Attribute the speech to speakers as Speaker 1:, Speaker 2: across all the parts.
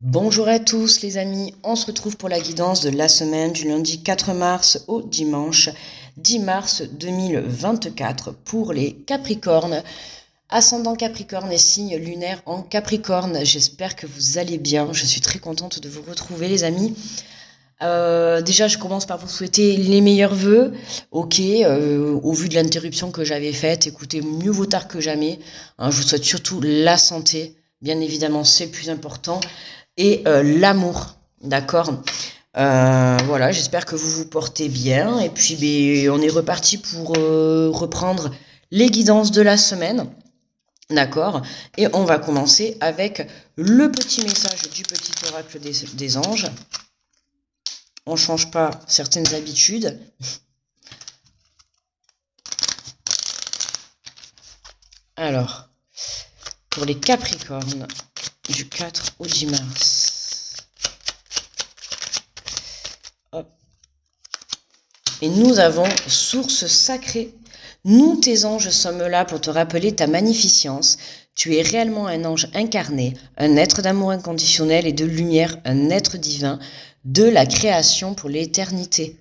Speaker 1: Bonjour à tous les amis, on se retrouve pour la guidance de la semaine du lundi 4 mars au dimanche 10 mars 2024 pour les Capricornes, ascendant Capricorne et signe lunaire en Capricorne. J'espère que vous allez bien, je suis très contente de vous retrouver les amis. Déjà je commence par vous souhaiter les meilleurs vœux, ok, au vu de l'interruption que j'avais faite, écoutez, mieux vaut tard que jamais, hein, je vous souhaite surtout la santé, bien évidemment c'est le plus important, et l'amour, d'accord. Voilà, j'espère que vous vous portez bien. Et puis, on est reparti pour reprendre les guidances de la semaine, d'accord. Et on va commencer avec le petit message du petit oracle des anges. On ne change pas certaines habitudes. Alors, pour les Capricornes, du 4 au 10 mars. Hop. Et nous avons source sacrée. Nous, tes anges, sommes là pour te rappeler ta magnificence. Tu es réellement un ange incarné, un être d'amour inconditionnel et de lumière, un être divin de la création pour l'éternité.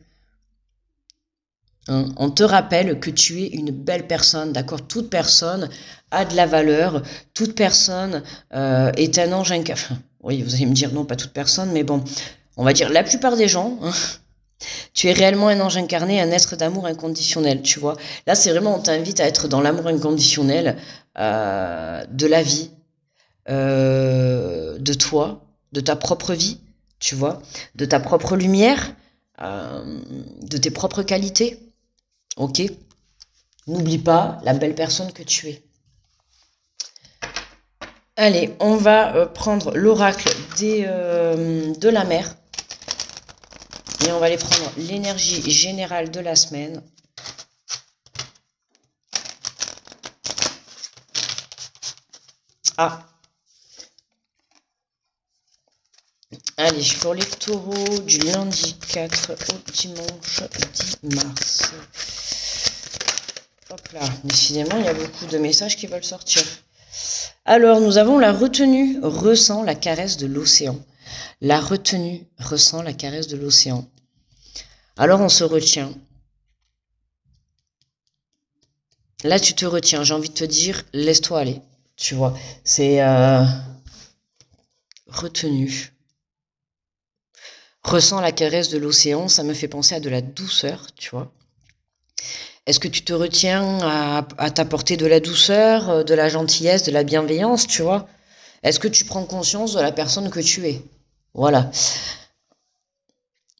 Speaker 1: Hein, on te rappelle que tu es une belle personne, d'accord? Toute personne a de la valeur, toute personne est un ange incarné. Enfin, oui, vous allez me dire non, pas toute personne, mais bon, on va dire la plupart des gens. Hein. Tu es réellement un ange incarné, un être d'amour inconditionnel, tu vois. Là, c'est vraiment, on t'invite à être dans l'amour inconditionnel de la vie, de toi, de ta propre vie, tu vois, de ta propre lumière, de tes propres qualités. Ok? N'oublie pas la belle personne que tu es. Allez, on va prendre l'oracle de la mer. Et on va aller prendre l'énergie générale de la semaine. Ah. Allez, pour les taureaux du lundi 4 au dimanche 10 mars. Hop là, décidément, il y a beaucoup de messages qui veulent sortir. Alors, nous avons la retenue, ressent la caresse de l'océan. La retenue, ressent la caresse de l'océan. Alors, on se retient. Là, tu te retiens. J'ai envie de te dire, laisse-toi aller. Tu vois, c'est retenue. Ressens la caresse de l'océan, ça me fait penser à de la douceur, tu vois. Est-ce que tu te retiens à t'apporter de la douceur, de la gentillesse, de la bienveillance, tu vois? Est-ce que tu prends conscience de la personne que tu es? Voilà.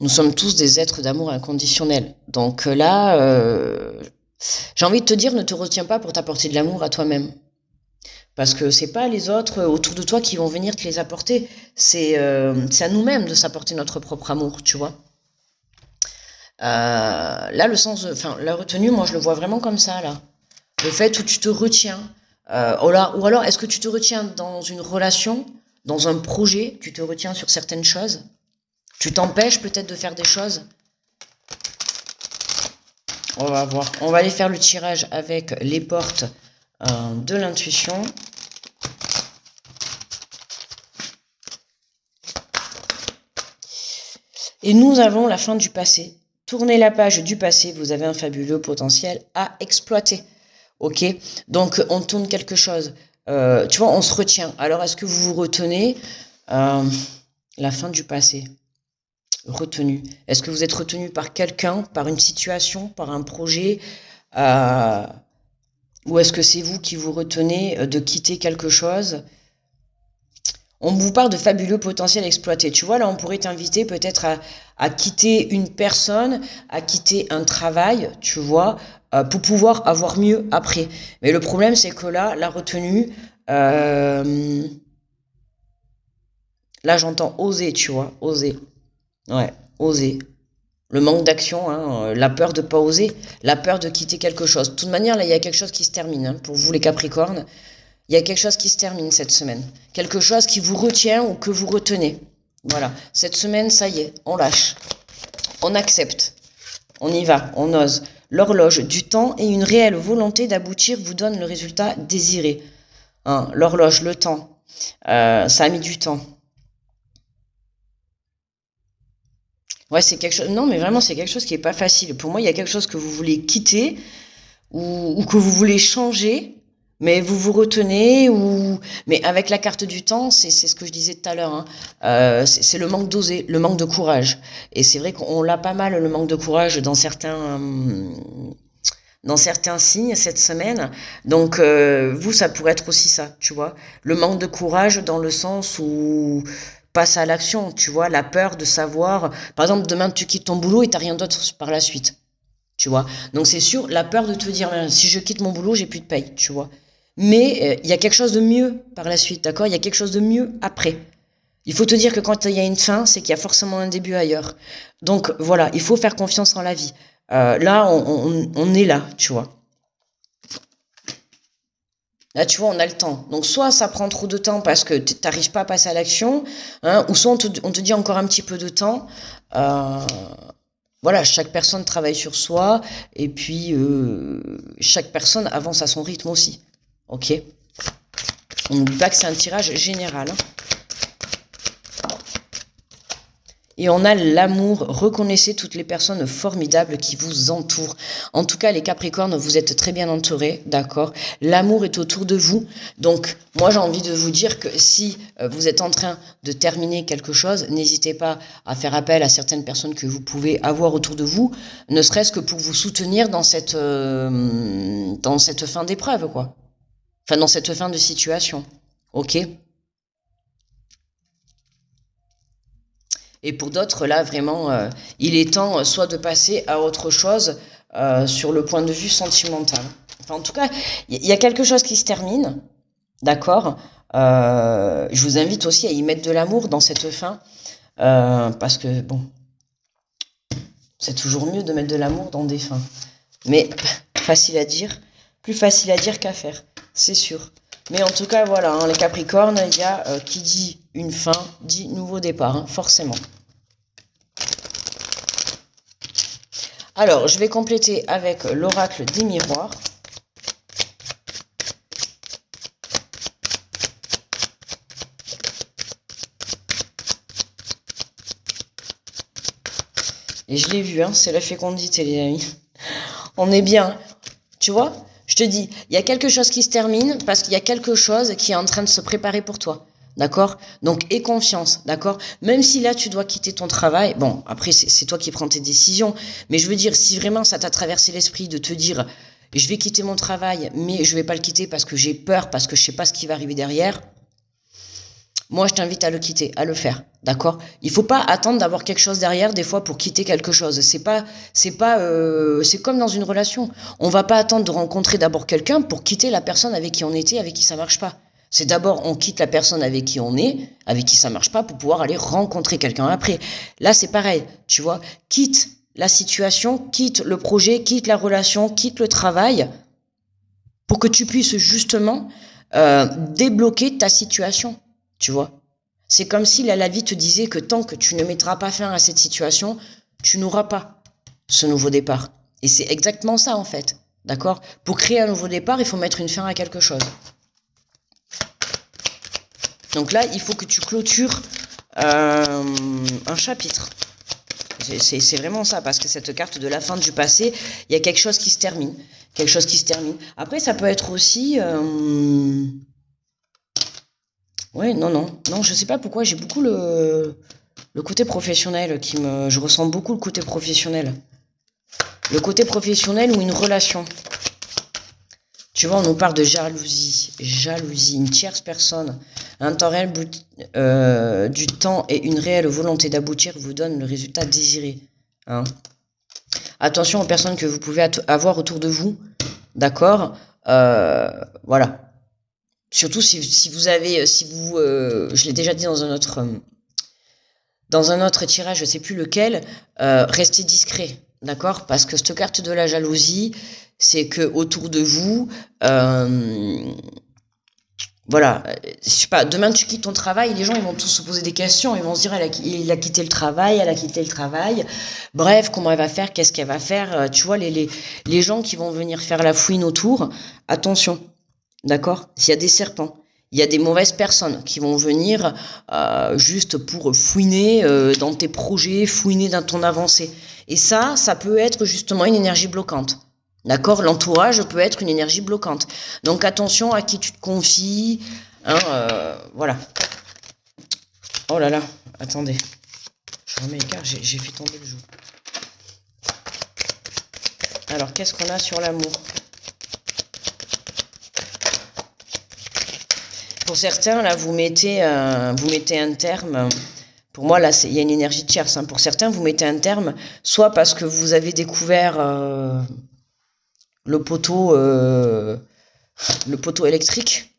Speaker 1: Nous sommes tous des êtres d'amour inconditionnel. Donc là, j'ai envie de te dire, ne te retiens pas pour t'apporter de l'amour à toi-même. Parce que c'est pas les autres autour de toi qui vont venir te les apporter. C'est à nous-mêmes de s'apporter notre propre amour, tu vois. Là, enfin, la retenue, moi, je le vois vraiment comme ça, là. Le fait où tu te retiens. Ou alors, est-ce que tu te retiens dans une relation, dans un projet, tu te retiens sur certaines choses? Tu t'empêches peut-être de faire des choses? On va voir. On va aller faire le tirage avec les portes de l'intuition. Et nous avons la fin du passé. Tournez la page du passé, vous avez un fabuleux potentiel à exploiter. Ok? Donc, on tourne quelque chose. Tu vois, on se retient. Alors, est-ce que vous vous retenez la fin du passé? Retenu. Est-ce que vous êtes retenu par quelqu'un, par une situation, par un projet ou est-ce que c'est vous qui vous retenez de quitter quelque chose? On vous parle de fabuleux potentiel exploité. Tu vois, là, on pourrait t'inviter peut-être à quitter une personne, à quitter un travail, tu vois, pour pouvoir avoir mieux après. Mais le problème, c'est que là, la retenue, là, j'entends oser, tu vois, oser. Ouais, oser. Le manque d'action, hein, la peur de pas oser, la peur de quitter quelque chose. De toute manière, là, il y a quelque chose qui se termine. Hein, pour vous, les Capricornes, il y a quelque chose qui se termine cette semaine. Quelque chose qui vous retient ou que vous retenez. Voilà. Cette semaine, ça y est, on lâche. On accepte. On y va, on ose. L'horloge du temps et une réelle volonté d'aboutir vous donne le résultat désiré. Hein, l'horloge, le temps, ça a mis du temps. Ouais, c'est quelque chose. Non, mais vraiment, c'est quelque chose qui est pas facile. Pour moi, il y a quelque chose que vous voulez quitter ou que vous voulez changer, mais vous vous retenez ou. Mais avec la carte du temps, c'est ce que je disais tout à l'heure. Hein. C'est le manque d'oser, le manque de courage. Et c'est vrai qu'on l'a pas mal le manque de courage dans certains signes cette semaine. Donc vous, ça pourrait être aussi ça, tu vois. Le manque de courage dans le sens où passe à l'action, tu vois, la peur de savoir. Par exemple, demain tu quittes ton boulot et t'as rien d'autre par la suite, tu vois. Donc c'est sûr, la peur de te dire, si je quitte mon boulot, j'ai plus de paye, tu vois. Mais il y a quelque chose de mieux par la suite, d'accord? Il y a quelque chose de mieux après. Il faut te dire que quand il y a une fin, c'est qu'il y a forcément un début ailleurs. Donc voilà, il faut faire confiance en la vie. Là, on est là, tu vois. Là, tu vois, on a le temps. Donc, soit ça prend trop de temps parce que t'arrives pas à passer à l'action, hein, ou soit on te dit encore un petit peu de temps. Euh, voilà, chaque personne travaille sur soi, et puis chaque personne avance à son rythme aussi. Ok? On n'oublie pas que c'est un tirage général. Hein. Et on a l'amour. Reconnaissez toutes les personnes formidables qui vous entourent. En tout cas, les Capricornes, vous êtes très bien entourés, d'accord? L'amour est autour de vous. Donc, moi, j'ai envie de vous dire que si vous êtes en train de terminer quelque chose, n'hésitez pas à faire appel à certaines personnes que vous pouvez avoir autour de vous, ne serait-ce que pour vous soutenir dans cette fin d'épreuve, quoi. Enfin, dans cette fin de situation. Ok? Et pour d'autres, là, vraiment, il est temps soit de passer à autre chose sur le point de vue sentimental. Enfin, en tout cas, il y a quelque chose qui se termine, d'accord. Je vous invite aussi à y mettre de l'amour dans cette fin, parce que, bon, c'est toujours mieux de mettre de l'amour dans des fins. Mais facile à dire, plus facile à dire qu'à faire, c'est sûr. Mais en tout cas, voilà, hein, les Capricornes, il y a qui dit une fin, dit nouveau départ, hein, forcément. Alors, je vais compléter avec l'oracle des miroirs. Et je l'ai vu, hein, c'est la fécondité, les amis. On est bien. Tu vois, je te dis, il y a quelque chose qui se termine parce qu'il y a quelque chose qui est en train de se préparer pour toi. D'accord? Donc, aie confiance, d'accord? Même si là, tu dois quitter ton travail, bon, après, c'est toi qui prends tes décisions, mais je veux dire, si vraiment ça t'a traversé l'esprit de te dire, je vais quitter mon travail, mais je vais pas le quitter parce que j'ai peur, parce que je sais pas ce qui va arriver derrière, moi, je t'invite à le quitter, à le faire, d'accord? Il faut pas attendre d'avoir quelque chose derrière des fois pour quitter quelque chose. C'est comme dans une relation. On va pas attendre de rencontrer d'abord quelqu'un pour quitter la personne avec qui on était, avec qui ça marche pas. C'est d'abord on quitte la personne avec qui on est, avec qui ça marche pas, pour pouvoir aller rencontrer quelqu'un après. Là, c'est pareil, tu vois. Quitte la situation, quitte le projet, quitte la relation, quitte le travail, pour que tu puisses justement débloquer ta situation. Tu vois? C'est comme si la vie te disait que tant que tu ne mettras pas fin à cette situation, tu n'auras pas ce nouveau départ. Et c'est exactement ça en fait. D'accord? Pour créer un nouveau départ, il faut mettre une fin à quelque chose. Donc là, il faut que tu clôtures un chapitre. C'est vraiment ça, parce que cette carte de la fin du passé, il y a quelque chose qui se termine. Quelque chose qui se termine. Après, ça peut être aussi... Ouais, non, je sais pas pourquoi, j'ai beaucoup le côté professionnel je ressens beaucoup le côté professionnel. Le côté professionnel ou une relation. Tu vois, on nous parle de jalousie, une tierce personne. Un temps réel du temps et une réelle volonté d'aboutir vous donne le résultat désiré. Hein. Attention aux personnes que vous pouvez avoir autour de vous, d'accord? Voilà. Surtout si vous avez, je l'ai déjà dit dans un autre tirage, je sais plus lequel, restez discret, d'accord? Parce que cette carte de la jalousie, c'est que autour de vous, voilà, je sais pas, demain tu quittes ton travail, les gens ils vont tous se poser des questions, ils vont se dire il a quitté le travail, elle a quitté le travail, bref, comment elle va faire, qu'est-ce qu'elle va faire, tu vois, les gens qui vont venir faire la fouine autour, attention. D'accord? S'il y a des serpents. Il y a des mauvaises personnes qui vont venir juste pour fouiner dans tes projets, fouiner dans ton avancée. Et ça peut être justement une énergie bloquante. D'accord? L'entourage peut être une énergie bloquante. Donc attention à qui tu te confies. Hein, voilà. Oh là là, attendez. Je remets les cartes, j'ai fait tomber le jeu. Alors, qu'est-ce qu'on a sur l'amour? Pour certains, là, vous mettez un terme. Pour moi, là, il y a une énergie tierce. Hein. Pour certains, vous mettez un terme, soit parce que vous avez découvert le poteau électrique,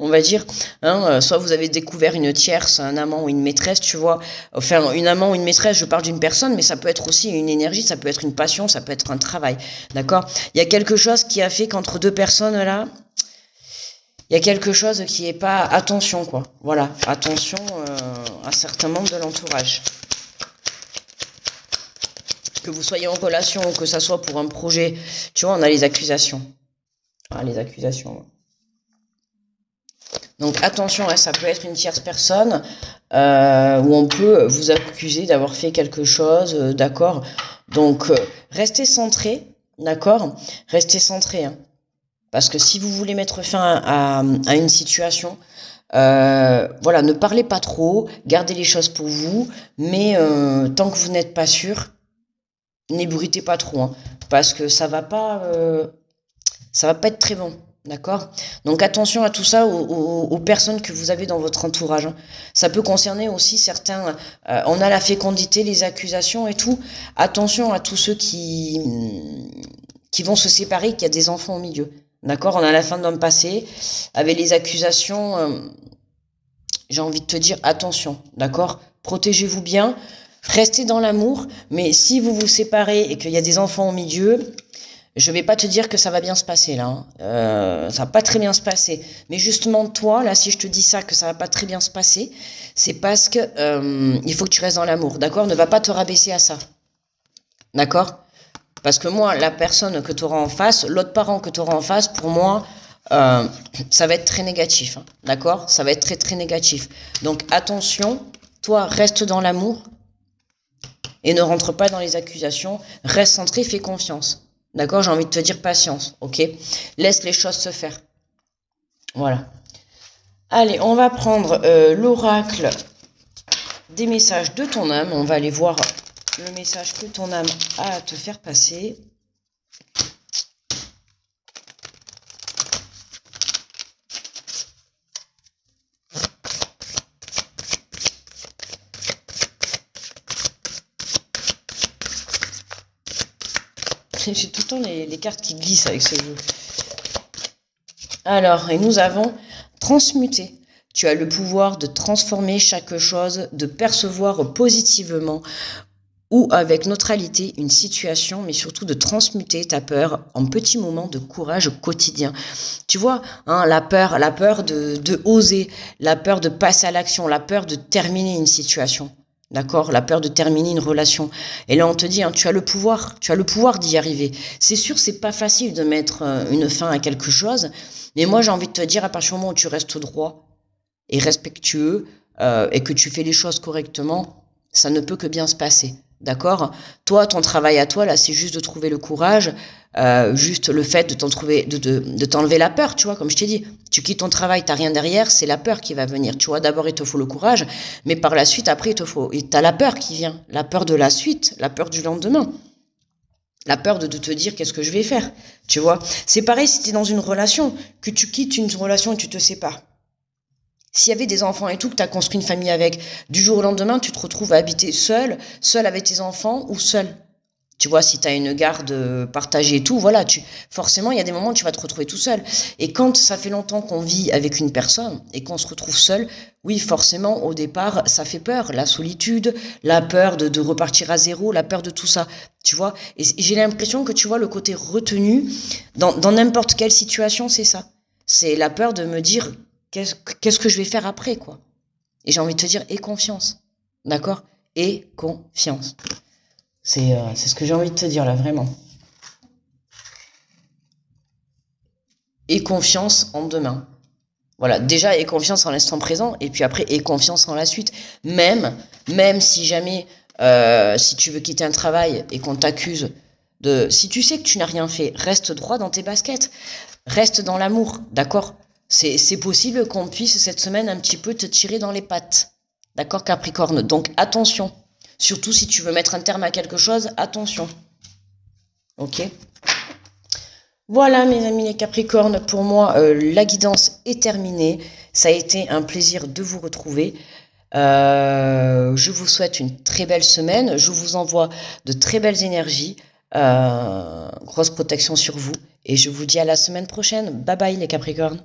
Speaker 1: on va dire. Hein, soit vous avez découvert une tierce, un amant ou une maîtresse, tu vois. Enfin, une amant ou une maîtresse, je parle d'une personne, mais ça peut être aussi une énergie, ça peut être une passion, ça peut être un travail. D'accord? Il y a quelque chose qui a fait qu'entre deux personnes, là, il y a quelque chose qui est pas... Attention, quoi. Voilà, attention à certains membres de l'entourage. Que vous soyez en relation ou que ça soit pour un projet, tu vois, on a les accusations. Ah, les accusations. Donc attention, hein, ça peut être une tierce personne où on peut vous accuser d'avoir fait quelque chose, d'accord. Donc restez centré, d'accord. Restez centré, hein. Parce que si vous voulez mettre fin à une situation, voilà, ne parlez pas trop, gardez les choses pour vous, mais tant que vous n'êtes pas sûr, n'ébruitez pas trop, hein, parce que ça va pas être très bon, d'accord? Donc attention à tout ça, aux personnes que vous avez dans votre entourage, hein. Ça peut concerner aussi certains, on a la fécondité, les accusations et tout. Attention à tous ceux qui vont se séparer, qu'il y a des enfants au milieu. D'accord? On a la fin d'un passé, avec les accusations, j'ai envie de te dire attention, d'accord? Protégez-vous bien, restez dans l'amour, mais si vous vous séparez et qu'il y a des enfants au milieu, je vais pas te dire que ça va bien se passer là, hein. Ça va pas très bien se passer. Mais justement toi, là, si je te dis ça, que ça va pas très bien se passer, c'est parce que il faut que tu restes dans l'amour, d'accord? Ne va pas te rabaisser à ça, d'accord? Parce que moi, la personne que tu auras en face, l'autre parent que tu auras en face, pour moi, ça va être très négatif, hein, d'accord? Ça va être très très négatif. Donc attention, toi, reste dans l'amour et ne rentre pas dans les accusations. Reste centré, fais confiance. D'accord? J'ai envie de te dire patience, ok? Laisse les choses se faire. Voilà. Allez, on va prendre l'oracle des messages de ton âme. On va aller voir le message que ton âme a à te faire passer. J'ai tout le temps les cartes qui glissent avec ce jeu. Alors, et nous avons transmuté. Tu as le pouvoir de transformer chaque chose, de percevoir positivement ou avec neutralité une situation, mais surtout de transmuter ta peur en petits moments de courage quotidien. Tu vois, hein, la peur de oser, la peur de passer à l'action, la peur de terminer une situation. D'accord? La peur de terminer une relation. Et là, on te dit, hein, tu as le pouvoir d'y arriver. C'est sûr, c'est pas facile de mettre une fin à quelque chose, mais moi, j'ai envie de te dire, à partir du moment où tu restes droit et respectueux et que tu fais les choses correctement, ça ne peut que bien se passer. D'accord? Toi, ton travail à toi, là, c'est juste de trouver le courage, juste le fait de t'enlever la peur, tu vois, comme je t'ai dit. Tu quittes ton travail, t'as rien derrière, c'est la peur qui va venir. Tu vois, d'abord, il te faut le courage, mais par la suite, après, t'as la peur qui vient. La peur de la suite, la peur du lendemain. La peur de te dire qu'est-ce que je vais faire, tu vois. C'est pareil si tu es dans une relation, que tu quittes une relation et tu te sépares. S'il y avait des enfants et tout, que tu as construit une famille avec, du jour au lendemain, tu te retrouves à habiter seul avec tes enfants ou seul. Tu vois, si tu as une garde partagée et tout, voilà, forcément, il y a des moments où tu vas te retrouver tout seul. Et quand ça fait longtemps qu'on vit avec une personne et qu'on se retrouve seul, oui, forcément, au départ, ça fait peur. La solitude, la peur de repartir à zéro, la peur de tout ça, tu vois. Et j'ai l'impression que, tu vois, le côté retenu, dans n'importe quelle situation, c'est ça. C'est la peur de me dire, qu'est-ce que je vais faire après, quoi. Et j'ai envie de te dire, aie confiance, d'accord? Aie confiance. C'est ce que j'ai envie de te dire là, vraiment. Aie confiance en demain. Voilà, déjà, aie confiance en l'instant présent, et puis après, aie confiance en la suite. Même si jamais, si tu veux quitter un travail et qu'on t'accuse de... Si tu sais que tu n'as rien fait, reste droit dans tes baskets. Reste dans l'amour, d'accord? C'est possible qu'on puisse cette semaine un petit peu te tirer dans les pattes. D'accord, Capricorne? Donc attention. Surtout si tu veux mettre un terme à quelque chose, attention. Ok? Voilà mes amis les Capricornes, pour moi la guidance est terminée. Ça a été un plaisir de vous retrouver. Je vous souhaite une très belle semaine. Je vous envoie de très belles énergies. Grosse protection sur vous. Et je vous dis à la semaine prochaine. Bye bye les Capricornes.